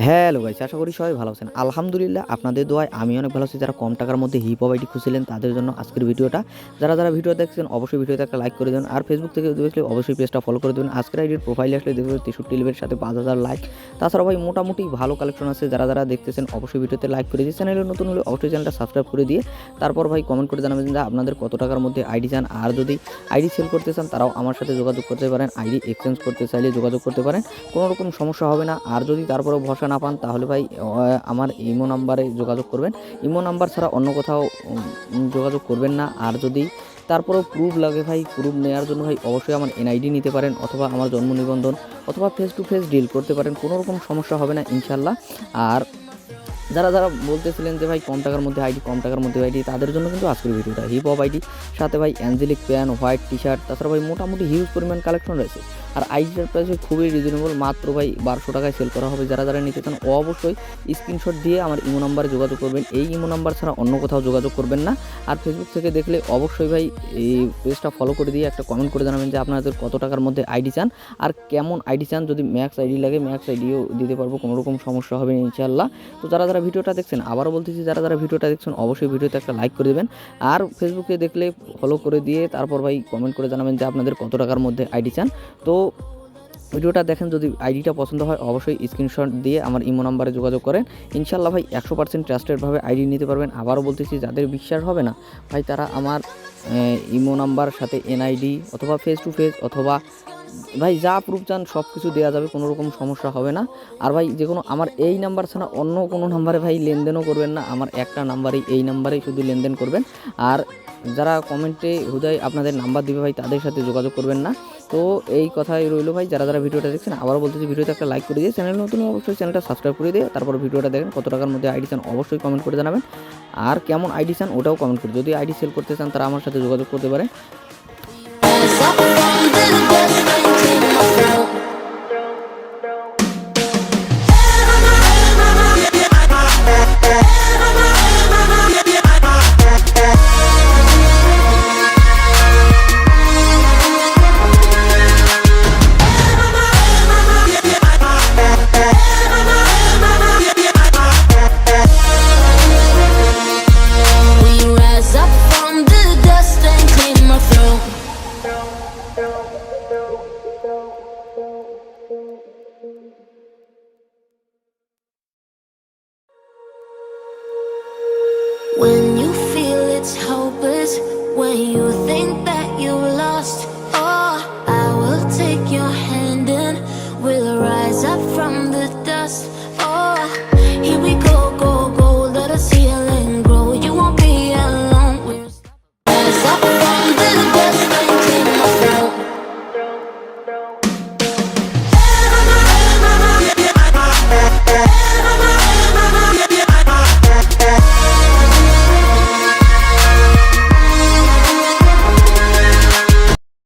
Hello guys, আশা করি সবাই ভালো আছেন। আলহামদুলিল্লাহ আপনাদের দোয়ায় আমি অনেক ভালো আছি। যারা কম টাকার মধ্যে হিপ হপ আইডি খুঁজছিলেন তাদের জন্য আজকের ভিডিওটা। যারা ভিডিও দেখছেন অবশ্যই ভিডিওতে একটা লাইক করে দেবেন, আর ফেসবুক থেকে দেখলে অবশ্যই পেজটা ফলো করে দেবেন। আজকের আইডির প্রোফাইলে আসলে দেখবেন 63 লেভেলের সাথে 5000 লাইক। তাছাড়া ভাই মোটামুটি ভালো কালেকশন আছে। যারা দেখতেছেন অবশ্যই ভিডিওতে লাইক করে দিয়ে, চ্যানেলে নতুন হলে অবশ্যই চ্যানেলটা সাবস্ক্রাইব করে দিয়ে তারপর ভাই কমেন্ট করে জানাবেন যে আপনাদের কত টাকার মধ্যে আইডি চান। আর যদি আইডি সেল করতে চান তারাও আমার সাথে যোগাযোগ করতে পারেন। আইডি এক্সচেঞ্জ করতে চাইলে যোগাযোগ করতে পারেন, কোনো রকম সমস্যা হবে না। আর যদি তারপরেও ভরসা না পান তাহলে ভাই আমার ইমো নাম্বারে যোগাযোগ করবেন। ইমো নাম্বার ছাড়া অন্য কোথাও যোগাযোগ করবেন না। আর যদি তারপরেও প্রুফ লাগে ভাই, প্রুফ নেওয়ার জন্য ভাই অবশ্যই আমার এনআইডি নিতে পারেন, অথবা আমার জন্ম নিবন্ধন, অথবা ফেস টু ফেস ডিল করতে পারেন। কোনো রকম সমস্যা হবে না ইনশাল্লাহ। আর যারা বলতেছিলেন যে ভাই কম টাকার মধ্যে আইডি, তাদের জন্য কিন্তু আজকের ভিডিওটা। হিপ হপ আইডি সাথে ভাই অ্যাঞ্জেলিক প্যান, হোয়াইট টি শার্ট, তাছাড়া ভাই মোটামুটি হিউজ পরিমাণ কালেকশন রয়েছে। আর আইডিটার প্রাইস খুবই রিজনেবল, মাত্র ভাই 1200 টাকায় সেল করা হবে। যারা নিতে চান অবশ্যই স্ক্রিনশট দিয়ে আমার ইমো নাম্বারে যোগাযোগ করবেন। এই ইমো নাম্বার ছাড়া অন্য কোথাও যোগাযোগ করবেন না। আর ফেসবুক থেকে দেখলে অবশ্যই ভাই এই পেজটা ফলো করে দিয়ে একটা কমেন্ট করে জানাবেন যে আপনাদের কত টাকার মধ্যে আইডি চান আর কেমন আইডি চান। যদি ম্যাক্স আইডি লাগে ম্যাক্স আইডিও দিতে পারবো, কোনো রকম সমস্যা হবে না ইনশাল্লাহ। তো যারা ভিডিওটা দেখছেন, আবারও বলতেছি যারা ভিডিওটা দেখছেন অবশ্যই ভিডিওতে একটা লাইক করে দেবেন। আর ফেসবুকে দেখলে ফলো করে দিয়ে তারপর ভাই কমেন্ট করে জানাবেন যে আপনাদের কত টাকার মধ্যে আইডি চান। তো ভিডিওটা দেখেন, যদি আইডিটা পছন্দ হয় অবশ্যই স্ক্রিনশট দিয়ে আমার ইমো নাম্বারে যোগাযোগ করেন। ইনশাল্লাহ ভাই 100% ট্রাস্টেডভাবে আইডি নিতে পারবেন। আবারও বলতেছি যাদের বিশ্বাস হবে না ভাই, তারা আমার ইমো নাম্বার সাথে এনআইডি অথবা ফেস টু ফেস অথবা ভাই যা প্রুফ চান সব কিছু দেওয়া যাবে, কোনো রকম সমস্যা হবে না। আর ভাই যে কোনো আমার এই নাম্বার ছাড়া অন্য কোনো নাম্বারে ভাই লেনদেনও করবেন না, আমার একটা নাম্বারেই, এই নাম্বারেই শুধু লেনদেন করবেন। আর যারা কমেন্টে হুদায় আপনাদের নাম্বার দিবে ভাই তাদের সাথে যোগাযোগ করবেন না। তো এই কথাই রইলো ভাই। যারা ভিডিওটা দেখছেন আবারও বলতেছি ভিডিওতে একটা লাইক করে দিয়ে, চ্যানেল নতুন অবশ্যই চ্যানেলটা সাবস্ক্রাইব করে দিয়ে তারপর ভিডিওটা দেখেন। কত টাকার মধ্যে আইডি চান অবশ্যই কমেন্ট করে জানাবেন, আর কেমন আইডি চান ওটাও কমেন্ট করে। যদি আইডি সেল করতে চান তারা আমার সাথে যোগাযোগ করতে পারেন। When you feel it's hopeless, when you think that you lost, oh, I will take your hand and we'll rise up from the dust. Oh,